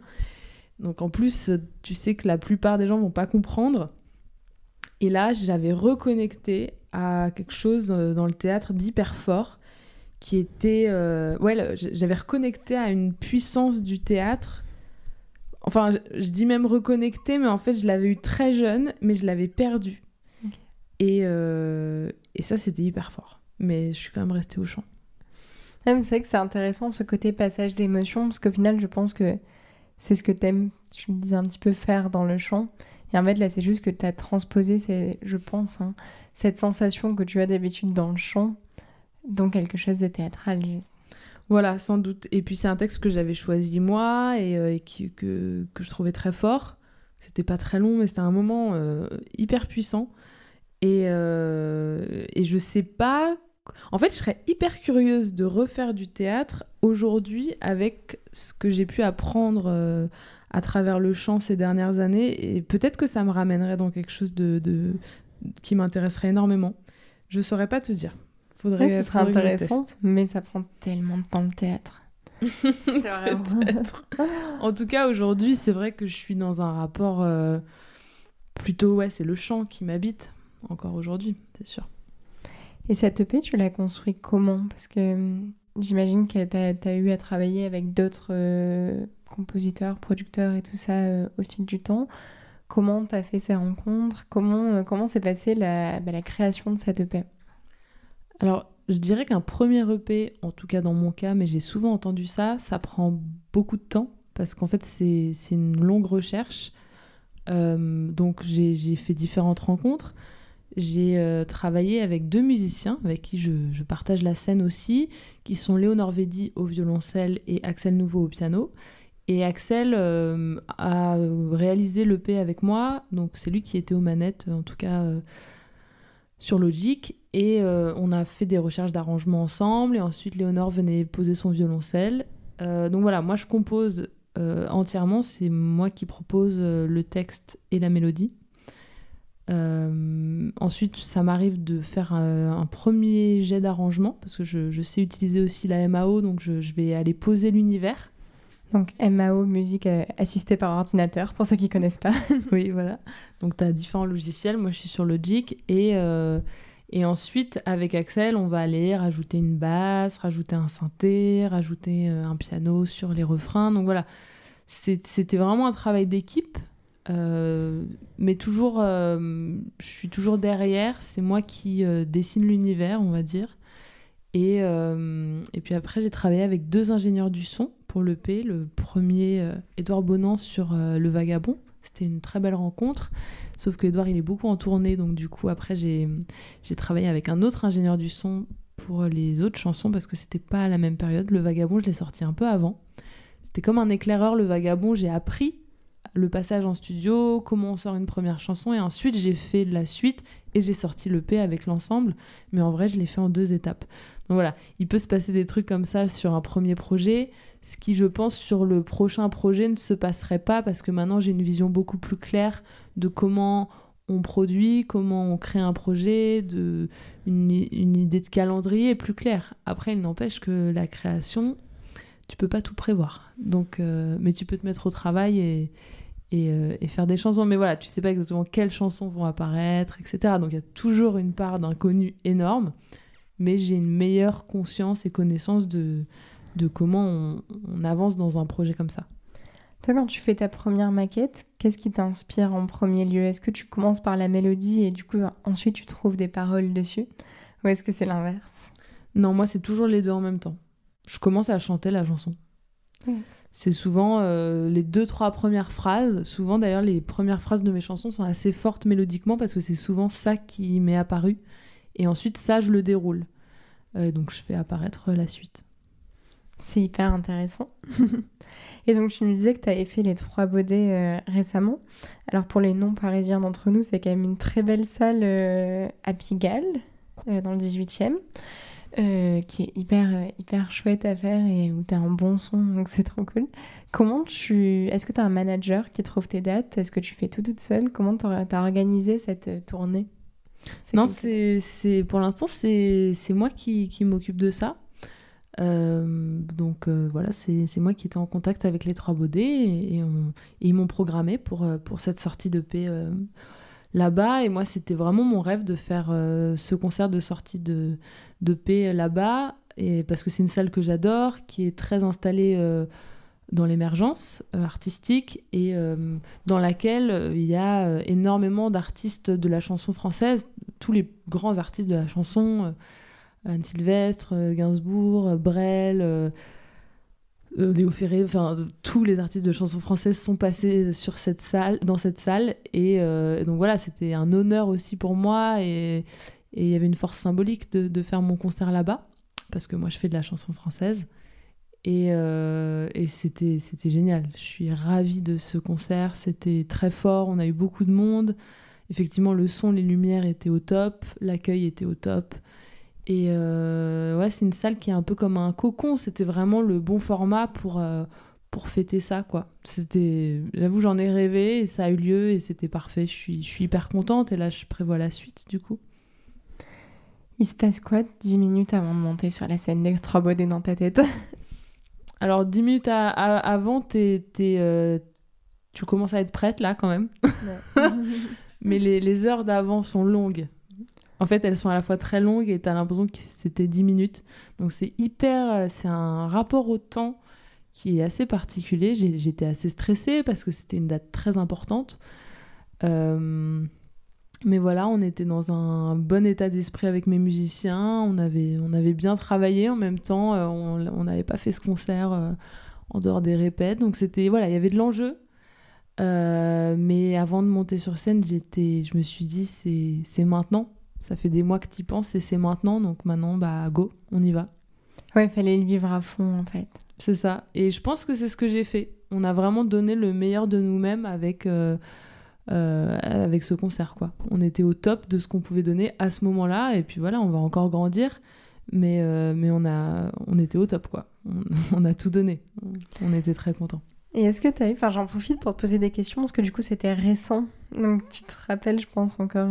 Donc, en plus, tu sais que la plupart des gens vont pas comprendre. Et là, j'avais reconnecté à quelque chose dans le théâtre d'hyper fort, qui était... j'avais reconnecté à une puissance du théâtre. Enfin, je dis même reconnecté, mais en fait, je l'avais eu très jeune, mais je l'avais perdu. Okay. Et ça, c'était hyper fort. Mais je suis quand même restée au chant. C'est vrai que c'est intéressant, ce côté passage d'émotion, parce qu'au final, je pense que c'est ce que t'aimes, je me disais un petit peu, faire dans le chant. Et en fait, là, c'est juste que t'as transposé, je pense, cette sensation que tu as d'habitude dans le chant, dans quelque chose de théâtral, juste. Voilà, sans doute. Et puis c'est un texte que j'avais choisi moi et que je trouvais très fort. C'était pas très long, mais c'était un moment hyper puissant. Et je sais pas... En fait, je serais hyper curieuse de refaire du théâtre aujourd'hui avec ce que j'ai pu apprendre à travers le chant ces dernières années. Et peut-être que ça me ramènerait dans quelque chose qui m'intéresserait énormément. Je saurais pas te dire. Ce serait intéressant, mais ça prend tellement de temps le théâtre. C'est vraiment... Peut-être. En tout cas, aujourd'hui, c'est vrai que je suis dans un rapport plutôt... Ouais, c'est le chant qui m'habite, encore aujourd'hui, c'est sûr. Et cette EP, tu l'as construit comment ? Parce que j'imagine que t'as eu à travailler avec d'autres compositeurs, producteurs et tout ça au fil du temps. Comment t'as fait ces rencontres ? Comment s'est passée la création de cette EP ? Alors, je dirais qu'un premier EP, en tout cas dans mon cas, mais j'ai souvent entendu ça prend beaucoup de temps, parce qu'en fait, c'est une longue recherche. Donc, j'ai fait différentes rencontres. J'ai travaillé avec 2 musiciens, avec qui je partage la scène aussi, qui sont Léonore Védy au violoncelle et Axel Nouveau au piano. Et Axel a réalisé l'EP avec moi, donc c'est lui qui était aux manettes, en tout cas... sur Logic, et on a fait des recherches d'arrangement ensemble, et ensuite Léonore venait poser son violoncelle. Donc voilà, moi je compose entièrement, c'est moi qui propose le texte et la mélodie. Ensuite, ça m'arrive de faire un premier jet d'arrangement, parce que je sais utiliser aussi la MAO, donc je vais aller poser l'univers. Donc MAO, musique assistée par ordinateur, pour ceux qui ne connaissent pas. Oui, voilà. Donc tu as différents logiciels, moi je suis sur Logic, et ensuite avec Axel, on va aller rajouter une basse, rajouter un synthé, rajouter un piano sur les refrains. Donc voilà, c'était vraiment un travail d'équipe, mais toujours, je suis toujours derrière, c'est moi qui dessine l'univers, on va dire. Et puis après, j'ai travaillé avec 2 ingénieurs du son pour l'EP. Le premier, Édouard Bonan, sur Le Vagabond. C'était une très belle rencontre. Sauf que Édouard, il est beaucoup en tournée. Donc du coup, après, j'ai travaillé avec un autre ingénieur du son pour les autres chansons, parce que c'était pas à la même période. Le Vagabond, je l'ai sorti un peu avant. C'était comme un éclaireur, Le Vagabond. J'ai appris le passage en studio, comment on sort une première chanson. Et ensuite, j'ai fait la suite et j'ai sorti l'EP avec l'ensemble. Mais en vrai, je l'ai fait en 2 étapes. Donc voilà, il peut se passer des trucs comme ça sur un premier projet, ce qui, je pense, sur le prochain projet ne se passerait pas, parce que maintenant j'ai une vision beaucoup plus claire de comment on produit, comment on crée un projet, une idée de calendrier est plus claire. Après, il n'empêche que la création, tu peux pas tout prévoir. Donc, mais tu peux te mettre au travail et faire des chansons. Mais voilà, tu sais pas exactement quelles chansons vont apparaître, etc. Donc il y a toujours une part d'inconnu énorme. Mais j'ai une meilleure conscience et connaissance de comment on avance dans un projet comme ça. Toi, quand tu fais ta première maquette, qu'est-ce qui t'inspire en premier lieu ? Est-ce que tu commences par la mélodie et du coup, ensuite, tu trouves des paroles dessus ? Ou est-ce que c'est l'inverse ? Non, moi, c'est toujours les 2 en même temps. Je commence à chanter la chanson. C'est souvent les 2-3 premières phrases. Souvent, d'ailleurs, les premières phrases de mes chansons sont assez fortes mélodiquement parce que c'est souvent ça qui m'est apparu. Et ensuite, ça, je le déroule. Donc, je fais apparaître la suite. C'est hyper intéressant. Et donc, tu nous disais que tu avais fait les Trois Baudets récemment. Alors, pour les non-parisiens d'entre nous, c'est quand même une très belle salle à Pigalle, dans le 18e, qui est hyper chouette à faire et où tu as un bon son, donc c'est trop cool. Est-ce que tu as un manager qui trouve tes dates? Est-ce que tu fais tout toute seule? Comment tu as organisé cette tournée? Non, pour l'instant, c'est moi qui m'occupe de ça. Donc voilà, c'est moi qui étais en contact avec les Trois Baudets et ils m'ont programmé pour cette sortie d'EP là-bas. Et moi, c'était vraiment mon rêve de faire ce concert de sortie d'EP là-bas, et parce que c'est une salle que j'adore, qui est très installée dans l'émergence artistique et dans laquelle il y a énormément d'artistes de la chanson française, tous les grands artistes de la chanson, Anne Sylvestre, Gainsbourg, Brel, Léo Ferré, enfin tous les artistes de chansons françaises sont passés dans cette salle, et donc voilà, c'était un honneur aussi pour moi, et il y avait une force symbolique de faire mon concert là-bas, parce que moi je fais de la chanson française, et c'était génial. Je suis ravie de ce concert, c'était très fort, on a eu beaucoup de monde, effectivement le son, les lumières étaient au top, l'accueil était au top. Et ouais, c'est une salle qui est un peu comme un cocon. C'était vraiment le bon format pour fêter ça, quoi. J'avoue, j'en ai rêvé et ça a eu lieu et c'était parfait. Je suis hyper contente et là, je prévois la suite, du coup. Il se passe quoi 10 minutes avant de monter sur la scène des Trois Baudets dans ta tête? Alors, 10 minutes avant, tu commences à être prête, là, quand même. Ouais. Mais les heures d'avant sont longues. En fait, elles sont à la fois très longues et t'as l'impression que c'était 10 minutes. Donc c'est un rapport au temps qui est assez particulier. J'étais assez stressée parce que c'était une date très importante. Mais voilà, on était dans un bon état d'esprit avec mes musiciens. On avait bien travaillé en même temps. On n'avait pas fait ce concert en dehors des répètes. Donc voilà, il y avait de l'enjeu. Mais avant de monter sur scène, je me suis dit, c'est maintenant. Ça fait des mois que t'y penses et c'est maintenant, donc maintenant, go, on y va. Ouais, il fallait le vivre à fond, en fait. C'est ça. Et je pense que c'est ce que j'ai fait. On a vraiment donné le meilleur de nous-mêmes avec ce concert, quoi. On était au top de ce qu'on pouvait donner à ce moment-là, et puis voilà, on va encore grandir, mais on était au top, quoi. On a tout donné. On était très contents. Et est-ce que j'en profite pour te poser des questions, parce que du coup, c'était récent. Donc, tu te rappelles, je pense, encore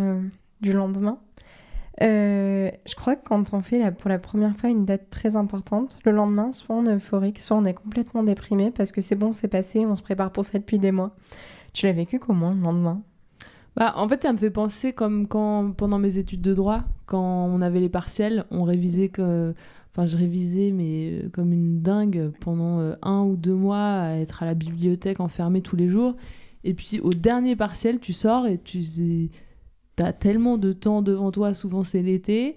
du lendemain. Je crois que quand on fait pour la première fois une date très importante, le lendemain, soit on est euphorique, soit on est complètement déprimé parce que c'est bon, c'est passé, on se prépare pour ça depuis des mois. Tu l'as vécu comment le lendemain? En fait, ça me fait penser comme quand, pendant mes études de droit, quand on avait les partiels, on révisait je révisais, mais comme une dingue pendant 1 ou 2 mois à être à la bibliothèque enfermée tous les jours. Et puis au dernier partiel, tu sors et t'as tellement de temps devant toi, souvent c'est l'été,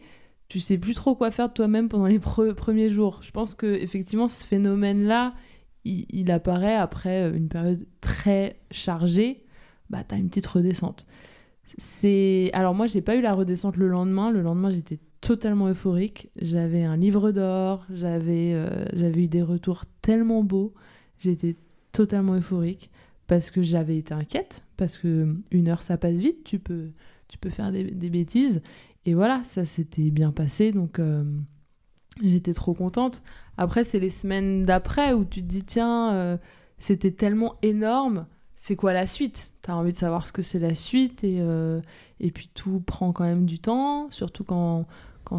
tu sais plus trop quoi faire de toi-même pendant les premiers jours. Je pense que effectivement ce phénomène-là, il apparaît après une période très chargée, t'as une petite redescente. Alors moi j'ai pas eu la redescente le lendemain j'étais totalement euphorique, j'avais un livre d'or, j'avais eu des retours tellement beaux, j'étais totalement euphorique parce que j'avais été inquiète, parce que 1 heure ça passe vite, tu peux faire des bêtises. Et voilà, ça s'était bien passé, donc j'étais trop contente. Après, c'est les semaines d'après où tu te dis, tiens, c'était tellement énorme, c'est quoi la suite? T'as envie de savoir ce que c'est la suite, et puis tout prend quand même du temps, surtout quand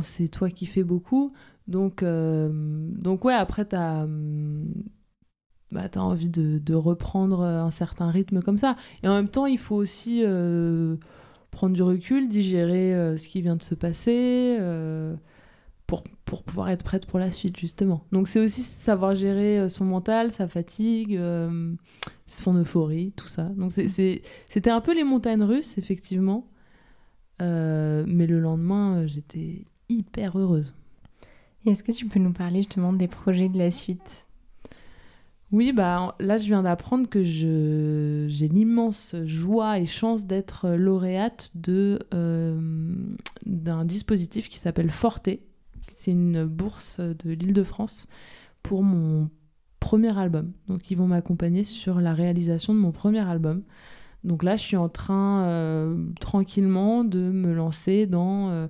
c'est toi qui fais beaucoup. Donc ouais, après, t'as envie de reprendre un certain rythme comme ça. Et en même temps, il faut aussi prendre du recul, digérer ce qui vient de se passer pour pouvoir être prête pour la suite, justement. Donc c'est aussi savoir gérer son mental, sa fatigue, son euphorie, tout ça. Donc c'était un peu les montagnes russes, effectivement. Mais le lendemain, j'étais hyper heureuse. Et est-ce que tu peux nous parler justement des projets de la suite? Oui, bah là, je viens d'apprendre que j'ai l'immense joie et chance d'être lauréate d'un dispositif qui s'appelle Forte. C'est une bourse de l'Île-de-France pour mon premier album. Donc, ils vont m'accompagner sur la réalisation de mon premier album. Donc là, je suis en train tranquillement de me lancer dans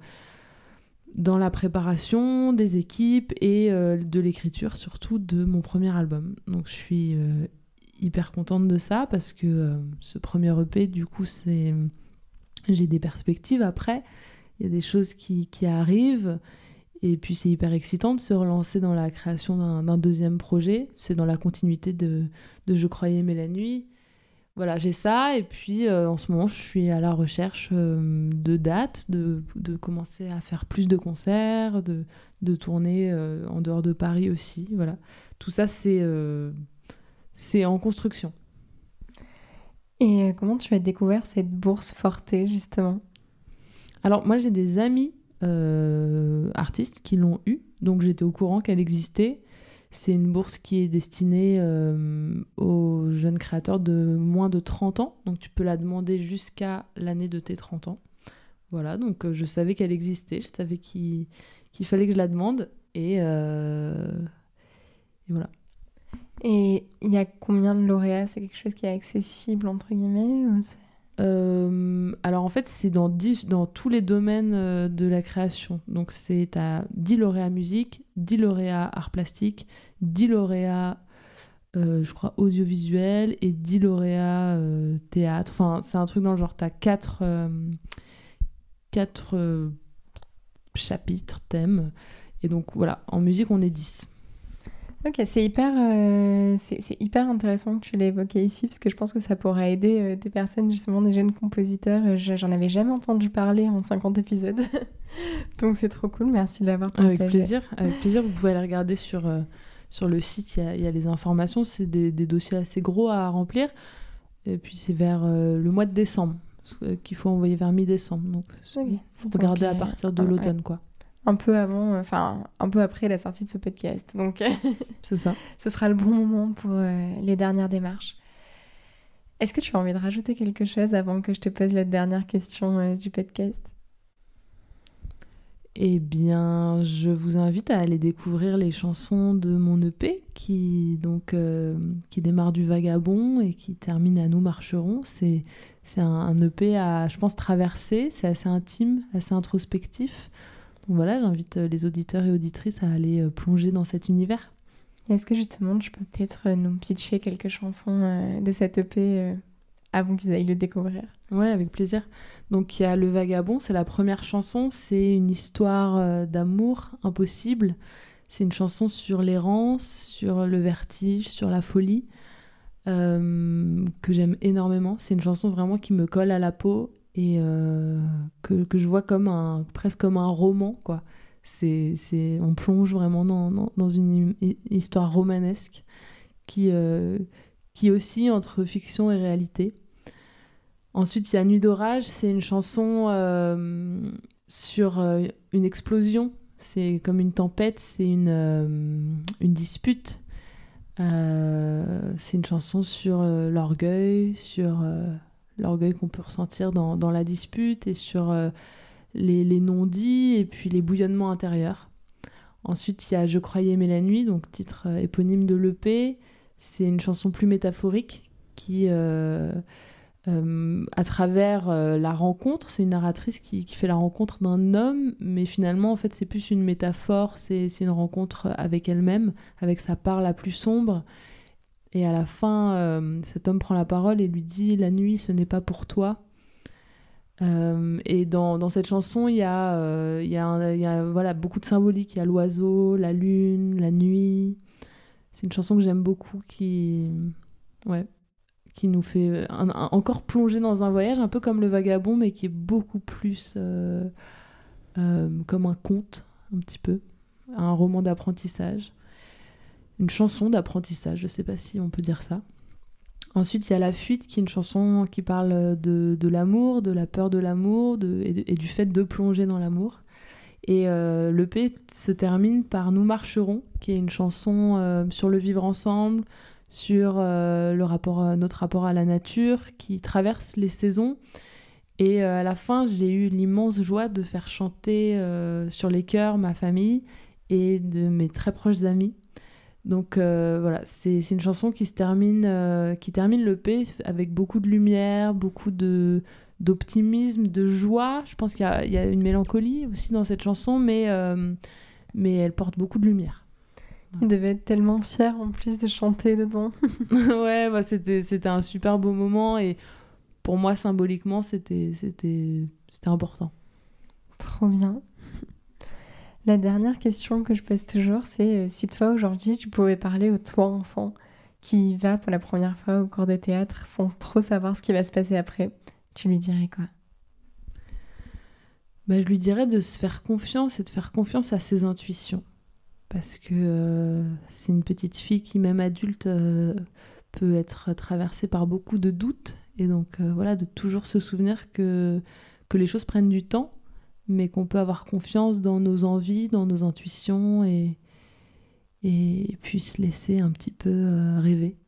la préparation des équipes et de l'écriture surtout de mon premier album. Donc je suis hyper contente de ça parce que ce premier EP, du coup, j'ai des perspectives après. Il y a des choses qui arrivent et puis c'est hyper excitant de se relancer dans la création d'un deuxième projet. C'est dans la continuité de Je croyais aimer la nuit. Voilà, j'ai ça, et puis en ce moment, je suis à la recherche de dates, de commencer à faire plus de concerts, de tourner en dehors de Paris aussi. Voilà. Tout ça, c'est en construction. Et comment tu as découvert cette bourse Forte, justement? Alors, moi, j'ai des amis artistes qui l'ont eu, donc j'étais au courant qu'elle existait. C'est une bourse qui est destinée aux jeunes créateurs de moins de 30 ans. Donc tu peux la demander jusqu'à l'année de tes 30 ans. Voilà, donc je savais qu'elle existait. Je savais qu'il fallait que je la demande. Et voilà. Et il y a combien de lauréats? C'est quelque chose qui est accessible, entre guillemets, ou alors en fait, c'est dans tous les domaines de la création. Donc t'as 10 lauréats musique, 10 lauréats art plastique, 10 lauréats, je crois, audiovisuel et 10 lauréats théâtre. Enfin, c'est un truc dans le genre, t'as 4 chapitres, thèmes. Et donc voilà, en musique, on est 10. Ok, c'est hyper intéressant que tu l'aies évoqué ici, parce que je pense que ça pourra aider des personnes, justement, des jeunes compositeurs. J'en avais jamais entendu parler en 50 épisodes. Donc c'est trop cool, merci de l'avoir partagé. Avec plaisir, vous pouvez aller regarder sur le site, il y a les informations, c'est des dossiers assez gros à remplir. Et puis c'est vers le mois de décembre, qu'il faut envoyer vers mi-décembre. Donc il faut regarder à partir de l'automne, quoi. Un peu avant, enfin un peu après la sortie de ce podcast. Donc c'est ça. Ce sera le bon moment pour les dernières démarches. Est-ce que tu as envie de rajouter quelque chose avant que je te pose la dernière question du podcast? Eh bien, je vous invite à aller découvrir les chansons de mon EP qui démarre du Vagabond et qui termine à Nous marcherons. C'est un EP à, je pense, traverser. C'est assez intime, assez introspectif. Donc voilà, j'invite les auditeurs et auditrices à aller plonger dans cet univers. Est-ce que justement, tu peux peut-être nous pitcher quelques chansons de cet EP avant qu'ils aillent le découvrir? Ouais, avec plaisir. Donc il y a Le Vagabond, c'est la première chanson. C'est une histoire d'amour impossible. C'est une chanson sur l'errance, sur le vertige, sur la folie, que j'aime énormément. C'est une chanson vraiment qui me colle à la peau et que je vois presque comme un roman, quoi. On plonge vraiment dans une histoire romanesque qui oscille entre fiction et réalité. Ensuite, il y a Nuit d'orage, c'est une chanson sur une explosion. C'est comme une tempête, c'est une dispute. C'est une chanson sur l'orgueil, sur l'orgueil qu'on peut ressentir dans la dispute et sur les non-dits et puis les bouillonnements intérieurs. Ensuite, il y a Je croyais aimer la nuit, donc titre éponyme de l'EP. C'est une chanson plus métaphorique qui, à travers la rencontre, c'est une narratrice qui fait la rencontre d'un homme, mais finalement, en fait, c'est plus une métaphore, c'est une rencontre avec elle-même, avec sa part la plus sombre. Et à la fin, cet homme prend la parole et lui dit « La nuit, ce n'est pas pour toi ». Et dans cette chanson, il y a voilà, beaucoup de symbolique. Il y a l'oiseau, la lune, la nuit. C'est une chanson que j'aime beaucoup qui nous fait encore plonger dans un voyage, un peu comme Le Vagabond, mais qui est beaucoup plus comme un conte, un petit peu. Un roman d'apprentissage. Une chanson d'apprentissage, je ne sais pas si on peut dire ça. Ensuite, il y a La Fuite, qui est une chanson qui parle de l'amour, de la peur de l'amour et du fait de plonger dans l'amour. Et l'EP se termine par Nous marcherons, qui est une chanson sur le vivre ensemble, sur notre rapport à la nature qui traverse les saisons. Et à la fin, j'ai eu l'immense joie de faire chanter sur les chœurs ma famille et de mes très proches amis. Donc voilà, c'est une chanson qui termine l'EP avec beaucoup de lumière, beaucoup d'optimisme, de joie. Je pense qu'il y a une mélancolie aussi dans cette chanson, mais elle porte beaucoup de lumière. Il devait être tellement fier en plus de chanter dedans. Ouais, bah, c'était un super beau moment et pour moi, symboliquement, c'était important. Trop bien. La dernière question que je pose toujours, c'est si toi, aujourd'hui, tu pouvais parler au toi enfant qui va pour la première fois au cours de théâtre sans trop savoir ce qui va se passer après, tu lui dirais quoi ? Bah, je lui dirais de se faire confiance et de faire confiance à ses intuitions. Parce que c'est une petite fille qui, même adulte, peut être traversée par beaucoup de doutes. Et donc, voilà, de toujours se souvenir que les choses prennent du temps, mais qu'on peut avoir confiance dans nos envies, dans nos intuitions et puis se laisser un petit peu rêver.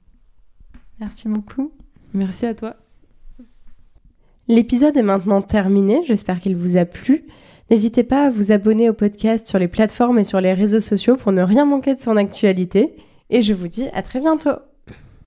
Merci beaucoup. Merci à toi. L'épisode est maintenant terminé, j'espère qu'il vous a plu. N'hésitez pas à vous abonner au podcast sur les plateformes et sur les réseaux sociaux pour ne rien manquer de son actualité. Et je vous dis à très bientôt.